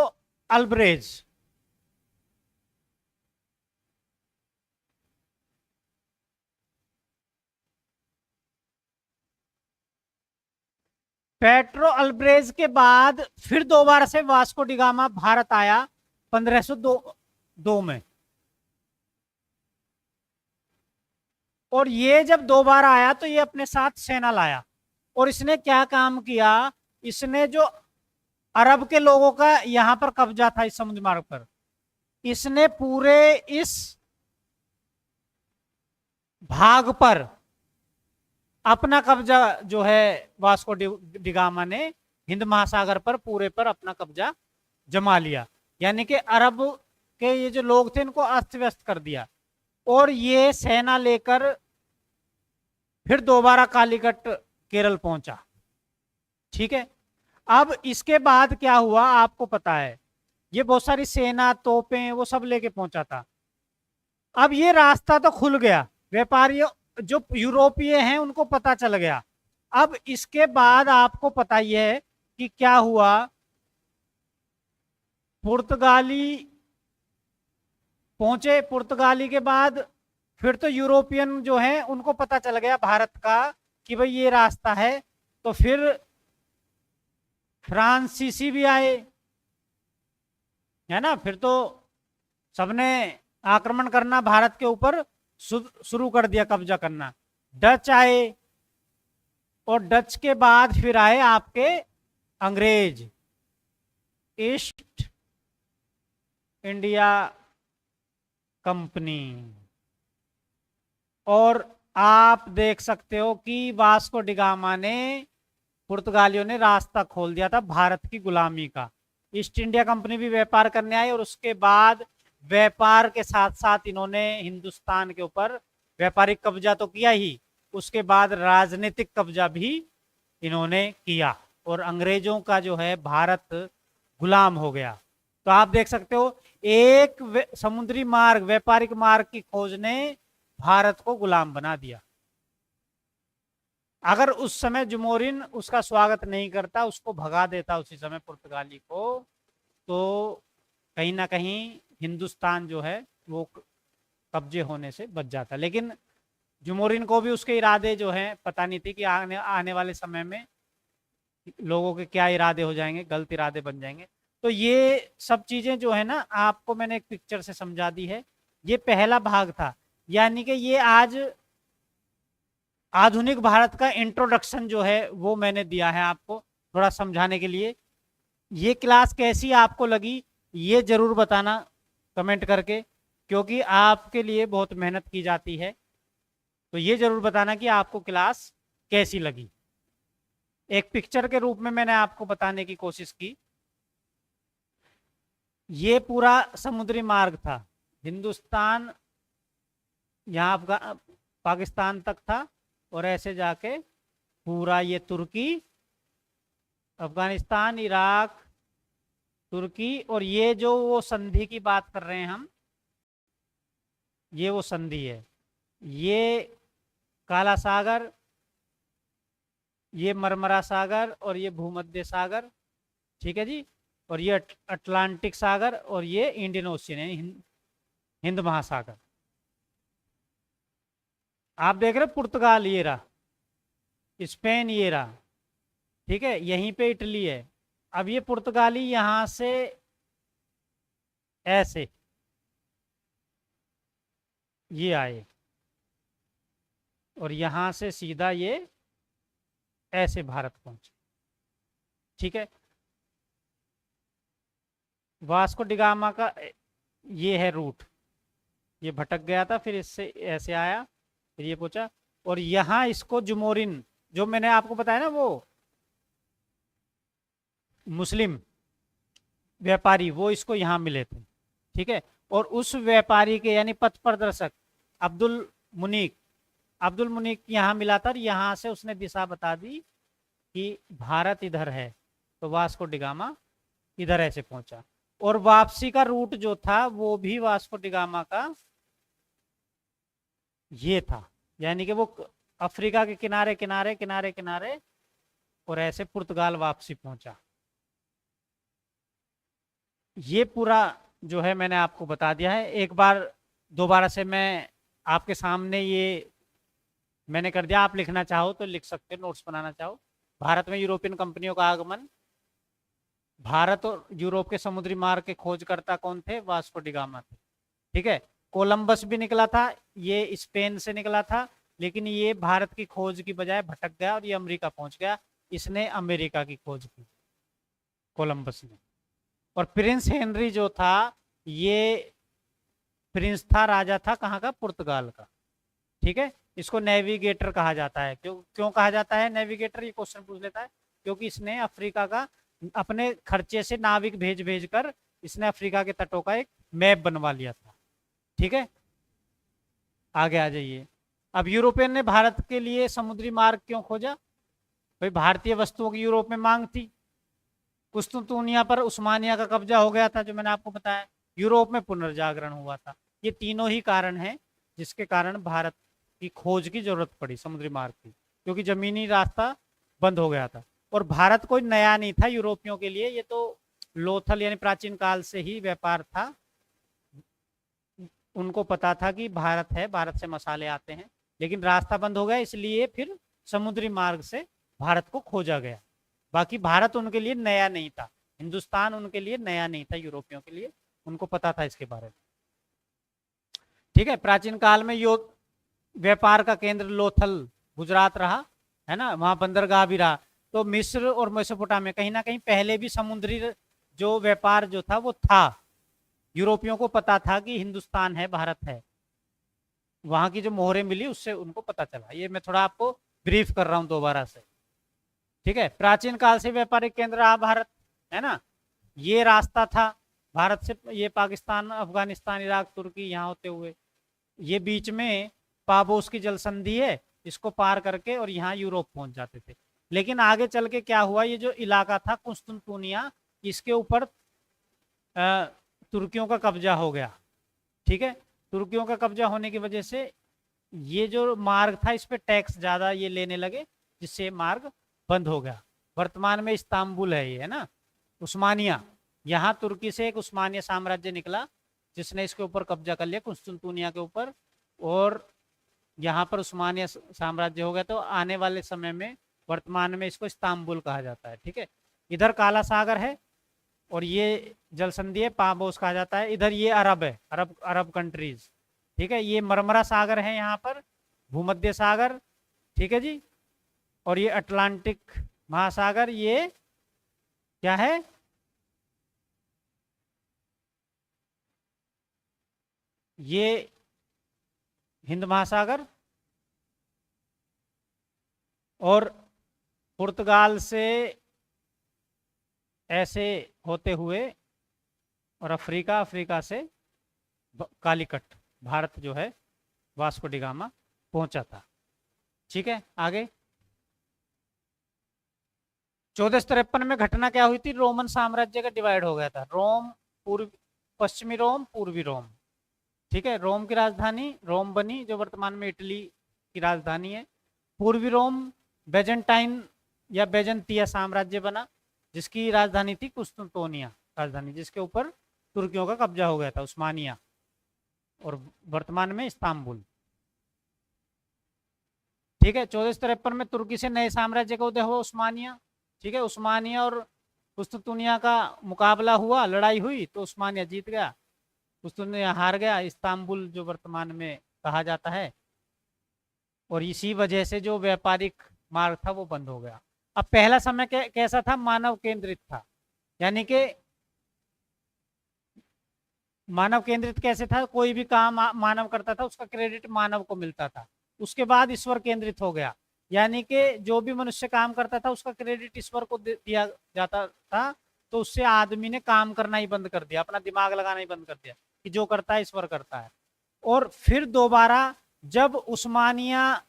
अल्ब्रेज। पेट्रो अल्ब्रेज के बाद फिर दोबारा से वास्को डिगामा भारत आया 1502 में। और ये जब दोबारा आया तो ये अपने साथ सेना लाया, और इसने क्या काम किया, इसने जो अरब के लोगों का यहां पर कब्जा था इस समुद्र मार्ग पर, इसने पूरे इस भाग पर अपना कब्जा जो है वास्को डिगामा ने हिंद महासागर पर पूरे पर अपना कब्जा जमा लिया। यानी कि अरब के ये जो लोग थे इनको अस्त व्यस्त कर दिया, और ये सेना लेकर फिर दोबारा कालीकट केरल पहुंचा। ठीक है, अब इसके बाद क्या हुआ आपको पता है, ये बहुत सारी सेना तोपें वो सब लेके पहुंचा था। अब ये रास्ता तो खुल गया, व्यापारियों जो यूरोपीय हैं उनको पता चल गया। अब इसके बाद आपको पता ही है कि क्या हुआ, पुर्तगाली पहुंचे, पुर्तगाली के बाद फिर तो यूरोपियन जो है उनको पता चल गया भारत का कि भाई ये रास्ता है, तो फिर फ्रांसीसी भी आए, है ना, फिर तो सबने आक्रमण करना भारत के ऊपर शुरू कर दिया, कब्जा करना। डच आए, और डच के बाद फिर आए आपके अंग्रेज, ईस्ट इंडिया कंपनी। और आप देख सकते हो कि वास्को डिगामा ने, पुर्तगालियों ने रास्ता खोल दिया था भारत की गुलामी का। ईस्ट इंडिया कंपनी भी व्यापार करने आई, और उसके बाद व्यापार के साथ साथ इन्होंने हिंदुस्तान के ऊपर व्यापारिक कब्जा तो किया ही, उसके बाद राजनीतिक कब्जा भी इन्होंने किया, और अंग्रेजों का जो है भारत गुलाम हो गया। तो आप देख सकते हो एक समुद्री मार्ग, व्यापारिक मार्ग की खोज ने भारत को गुलाम बना दिया। अगर उस समय जमोरिन उसका स्वागत नहीं करता, उसको भगा देता उसी समय पुर्तगाली को, तो कहीं ना कहीं हिंदुस्तान जो है वो कब्जे होने से बच जाता। लेकिन जमोरिन को भी उसके इरादे जो हैं पता नहीं थी कि आने वाले समय में लोगों के क्या इरादे हो जाएंगे, गलत इरादे बन जाएंगे। तो ये सब चीजें जो है ना आपको मैंने एक पिक्चर से समझा दी है। ये पहला भाग था, यानी कि ये आज आधुनिक भारत का इंट्रोडक्शन जो है वो मैंने दिया है आपको थोड़ा समझाने के लिए। ये क्लास कैसी आपको लगी ये जरूर बताना कमेंट करके, क्योंकि आपके लिए बहुत मेहनत की जाती है। तो ये जरूर बताना कि आपको क्लास कैसी लगी। एक पिक्चर के रूप में मैंने आपको बताने की कोशिश की। ये पूरा समुद्री मार्ग था, हिंदुस्तान यहाँ पाकिस्तान तक था, और ऐसे जाके पूरा ये तुर्की, अफगानिस्तान, इराक, तुर्की, और ये जो वो संधि की बात कर रहे हैं हम, ये वो संधि है। ये काला सागर, ये मरमरा सागर, और ये भूमध्य सागर, ठीक है जी, और ये अटलांटिक सागर, और ये इंडियन ओशियन है, हिंद महासागर। आप देख रहे पुर्तगाल ये रहा, स्पेन ये रहा, ठीक है, यहीं पे इटली है। अब ये पुर्तगाली यहां से ऐसे ये आए, और यहां से सीधा ये ऐसे भारत पहुंचे, ठीक है। वास्को डिगामा का ये है रूट, ये भटक गया था, फिर इससे ऐसे आया, फिर ये पहुंचा, और यहां इसको जमोरिन, जो मैंने आपको बताया ना वो मुस्लिम व्यापारी, वो इसको यहां मिले थे, ठीक है। और उस व्यापारी के यानी पथ प्रदर्शक अब्दुल मुनीक यहाँ मिला था, और यहाँ से उसने दिशा बता दी कि भारत इधर है, तो वास्को डिगामा इधर ऐसे पहुंचा। और वापसी का रूट जो था वो भी वास्को डिगामा का ये था, यानी कि वो अफ्रीका के किनारे किनारे किनारे किनारे और ऐसे पुर्तगाल वापसी पहुंचा। ये पूरा जो है मैंने आपको बता दिया है। एक बार दोबारा से मैं आपके सामने ये मैंने कर दिया, आप लिखना चाहो तो लिख सकते हो, नोट्स बनाना चाहो भारत में यूरोपियन कंपनियों का आगमन। भारत और यूरोप के समुद्री मार्ग के खोजकर्ता कौन थे? वास्को डी गामा थे। ठीक है, कोलंबस भी निकला था, ये स्पेन से निकला था, लेकिन ये भारत की खोज की बजाय भटक गया और ये अमेरिका पहुंच गया। इसने अमेरिका की खोज की, कोलंबस ने। और प्रिंस हेनरी जो था, ये प्रिंस था, राजा था कहाँ का? पुर्तगाल का। ठीक है, इसको नेविगेटर कहा जाता है। क्यों क्यों कहा जाता है नेविगेटर? ये क्वेश्चन पूछ लेता है। क्योंकि इसने अफ्रीका का अपने खर्चे से नाविक भेज भेज कर इसने अफ्रीका के तटों का एक मैप बनवा लिया था। ठीक है, आगे आ जाइए। अब यूरोपियन ने भारत के लिए समुद्री मार्ग क्यों खोजा? भाई भारतीय वस्तुओं की यूरोप में मांग थी, कुस्तुनतुनिया पर उस्मानिया का कब्जा हो गया था, जो मैंने आपको बताया, यूरोप में पुनर्जागरण हुआ था। ये तीनों ही कारण हैं जिसके कारण भारत की खोज की जरूरत पड़ी समुद्री मार्ग की, क्योंकि जमीनी रास्ता बंद हो गया था। और भारत कोई नया नहीं था यूरोपियों के लिए, ये तो लोथल यानी प्राचीन काल से ही व्यापार था। उनको पता था कि भारत है, भारत से मसाले आते हैं, लेकिन रास्ता बंद हो गया, इसलिए फिर समुद्री मार्ग से भारत को खोजा गया। बाकी भारत उनके लिए नया नहीं था, हिंदुस्तान उनके लिए नया नहीं था, यूरोपियों के लिए, उनको पता था इसके बारे में। ठीक है, प्राचीन काल में यो व्यापार का केंद्र लोथल गुजरात रहा है ना, वहां बंदरगाह भी रहा। तो मिस्र और मेसोपोटामिया कहीं ना कहीं पहले भी समुद्री जो व्यापार जो था वो था। यूरोपियों को पता था कि हिंदुस्तान है, भारत है, वहां की जो मोहरें मिली उससे उनको पता चला। ये मैं थोड़ा आपको ब्रीफ कर रहा हूं दोबारा से। ठीक है, प्राचीन काल से व्यापारिक केंद्र रहा भारत, है ना। ये रास्ता था भारत से, ये पाकिस्तान, अफगानिस्तान, इराक, तुर्की, यहाँ होते हुए ये बीच में पाबोस की जल संधि है, इसको पार करके और यहाँ यूरोप पहुंच जाते थे। लेकिन आगे चल के क्या हुआ, ये जो इलाका था कुस्तुनतुनिया, इसके ऊपर तुर्कियों का कब्जा हो गया। ठीक है, तुर्कियों का कब्जा होने की वजह से ये जो मार्ग था इस पे टैक्स ज्यादा ये लेने लगे, जिससे मार्ग बंद हो गया। वर्तमान में इस्तांबुल है ये, है ना, उस्मानिया। यहाँ तुर्की से एक उस्मानिया साम्राज्य निकला जिसने इसके ऊपर कब्जा कर लिया, कुस्तुनतुनिया के ऊपर, और यहाँ पर उस्मानिया साम्राज्य हो गया। तो आने वाले समय में वर्तमान में इसको इस्तांबुल कहा जाता है। ठीक है, इधर काला सागर है और ये जल संधि है, पाबोस कहा जाता है। इधर ये अरब है, अरब अरब कंट्रीज। ठीक है, ये मरमरा सागर है यहाँ पर, भूमध्य सागर। ठीक है जी, और ये अटलांटिक महासागर, ये क्या है, ये हिंद महासागर। और पुर्तगाल से ऐसे होते हुए और अफ्रीका, अफ्रीका से कालीकट, भारत जो है वास्को डी गामा पहुंचा था। ठीक है, आगे 1453 में घटना क्या हुई थी, रोमन साम्राज्य का डिवाइड हो गया था। रोम, पूर्व पश्चिमी रोम, पूर्वी रोम। ठीक है, रोम की राजधानी रोम बनी, जो वर्तमान में इटली की राजधानी है। पूर्वी रोम बेजेंटाइन या बेजंतिया साम्राज्य बना, जिसकी राजधानी थी कुस्तुनतुनिया राजधानी, जिसके ऊपर तुर्कियों का कब्जा हो गया था, उस्मानिया, और वर्तमान में इस्तांबुल। ठीक है, 1453 में तुर्की से नए साम्राज्य का उदय हुआ, उस्मानिया। ठीक है, उस्मानिया और कुस्तुनतुनिया का मुकाबला हुआ, लड़ाई हुई, तो उस्मानिया जीत गया, कुस्तुनतुनिया हार गया। इस्तांबुल जो वर्तमान में कहा जाता है, और इसी वजह से जो व्यापारिक मार्ग था वो बंद हो गया। अब पहला समय कैसा था, मानव केंद्रित था, यानी कि मानव केंद्रित कैसे था, कोई भी काम मानव करता था उसका क्रेडिट मानव को मिलता था। उसके बाद ईश्वर केंद्रित हो गया, यानी कि जो भी मनुष्य काम करता था उसका क्रेडिट ईश्वर को दिया जाता था। तो उससे आदमी ने काम करना ही बंद कर दिया, अपना दिमाग लगाना ही बंद कर दिया कि जो करता है ईश्वर करता है। और फिर दोबारा जब उस्मानिया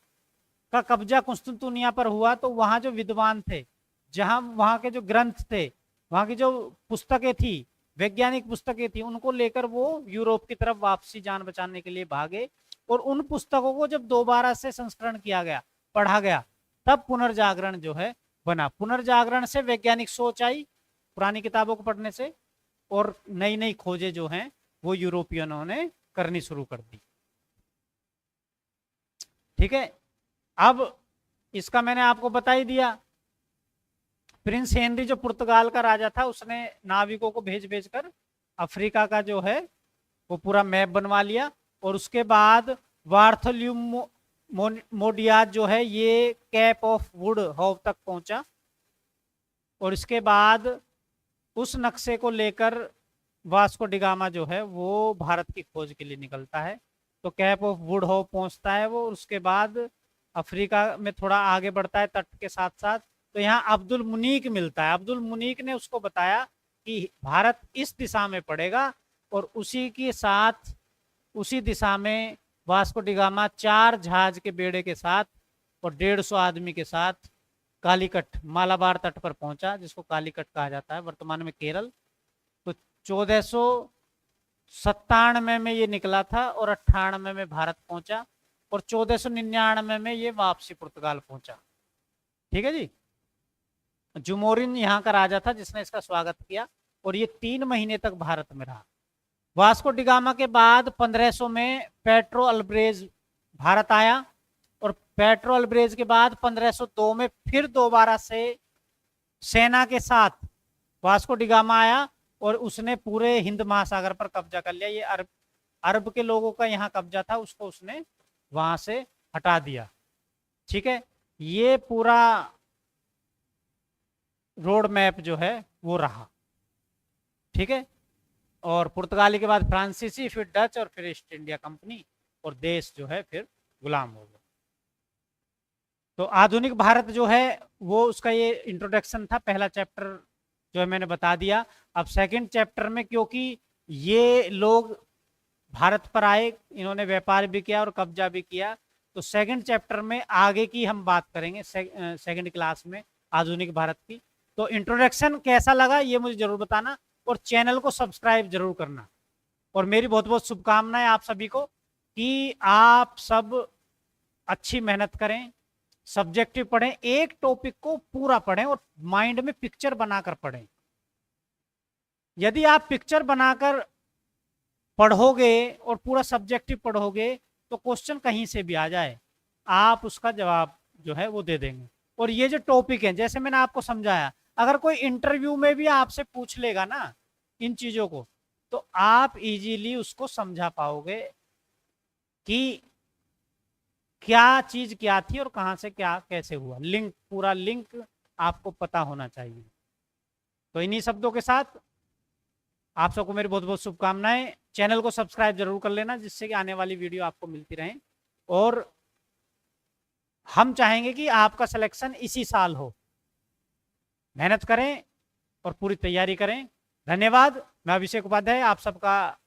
का कब्जा कुस्तुनतुनिया पर हुआ, तो वहां जो विद्वान थे, जहां वहां के जो ग्रंथ थे, वहां की जो पुस्तकें थी, वैज्ञानिक पुस्तकें थी, उनको लेकर वो यूरोप की तरफ वापसी जान बचाने के लिए भागे। और उन पुस्तकों को जब दोबारा से संस्करण किया गया, पढ़ा गया, तब पुनर्जागरण जो है बना। पुनर्जागरण से वैज्ञानिक सोच आई पुरानी किताबों को पढ़ने से, और नई नई खोजें जो हैं वो यूरोपियनों ने करनी शुरू कर दी। ठीक है, अब इसका मैंने आपको बता ही दिया प्रिंस हेनरी जो पुर्तगाल का राजा था, उसने नाविकों को भेज भेज कर अफ्रीका का जो है वो पूरा मैप बनवा लिया। और उसके बाद बार्थोलोम्यू मोडियाज जो है ये कैप ऑफ वुड होप तक पहुंचा, और इसके बाद उस नक्शे को लेकर वास्को डिगामा जो है वो भारत की खोज के लिए निकलता है। तो कैप ऑफ वुड होप पहुंचता है वो, उसके बाद अफ्रीका में थोड़ा आगे बढ़ता है तट के साथ साथ। तो यहाँ अब्दुल मुनीक मिलता है। अब्दुल मुनीक ने उसको बताया कि भारत इस दिशा में पड़ेगा, और उसी के साथ उसी दिशा में वास्को डिगामा 4 जहाज के बेड़े के साथ और 150 आदमी के साथ कालीकट मालाबार तट पर पहुंचा, जिसको कालीकट कहा जाता है वर्तमान में केरल। तो 1497 में ये निकला था और 98 में भारत पहुंचा, और 1499 में ये वापसी पुर्तगाल पहुंचा। ठीक है जी। जुमोरिन यहाँ का राजा था जिसने इसका स्वागत किया, और ये 3 महीने तक भारत में रहा। वास्को डिगामा के बाद 1500 में पेट्रो अल्ब्रेज भारत आया, और पेट्रो अल्ब्रेज के बाद 1502 में फिर दोबारा से सेना के साथ वास्को डिगामा आया, और उसने पूरे हिंद महासागर पर कब्जा कर लिया। ये अरब के लोगों का यहाँ कब्जा था, उसको उसने वहां से हटा दिया। ठीक है, ये पूरा रोड मैप जो है वो रहा। ठीक है, और पुर्तगाली के बाद फ्रांसीसी, फिर डच, और फिर ईस्ट इंडिया कंपनी, और देश जो है फिर गुलाम हो गया। तो आधुनिक भारत जो है वो उसका ये इंट्रोडक्शन था, पहला चैप्टर जो है मैंने बता दिया। अब सेकंड चैप्टर में, क्योंकि ये लोग भारत पर आए, इन्होंने व्यापार भी किया और कब्जा भी किया, तो सेकंड चैप्टर में आगे की हम बात करेंगे सेकंड क्लास में आधुनिक भारत की। तो इंट्रोडक्शन कैसा लगा ये मुझे जरूर बताना, और चैनल को सब्सक्राइब जरूर करना। और मेरी बहुत बहुत शुभकामनाएं आप सभी को कि आप सब अच्छी मेहनत करें, सब्जेक्टिव पढ़ें, एक टॉपिक को पूरा पढ़ें और माइंड में पिक्चर बनाकर पढ़ें। यदि आप पिक्चर बनाकर पढ़ोगे और पूरा सब्जेक्टिव पढ़ोगे तो क्वेश्चन कहीं से भी आ जाए आप उसका जवाब जो है वो दे देंगे। और ये जो टॉपिक है, जैसे मैंने आपको समझाया, अगर कोई इंटरव्यू में भी आपसे पूछ लेगा ना इन चीजों को, तो आप इजीली उसको समझा पाओगे कि क्या चीज क्या थी और कहां से क्या कैसे हुआ। लिंक, पूरा लिंक आपको पता होना चाहिए। तो इन्हीं शब्दों के साथ आप सबको मेरी बहुत बहुत शुभकामनाएं। चैनल को सब्सक्राइब जरूर कर लेना, जिससे कि आने वाली वीडियो आपको मिलती रहे, और हम चाहेंगे कि आपका सिलेक्शन इसी साल हो। मेहनत करें और पूरी तैयारी करें। धन्यवाद। मैं अभिषेक उपाध्याय, आप सबका,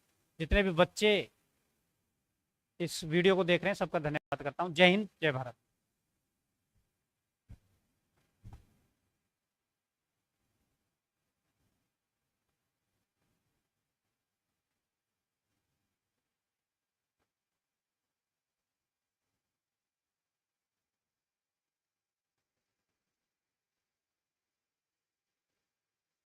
जितने भी बच्चे इस वीडियो को देख रहे हैं सबका धन्यवाद करता हूं। जय हिंद, जय भारत।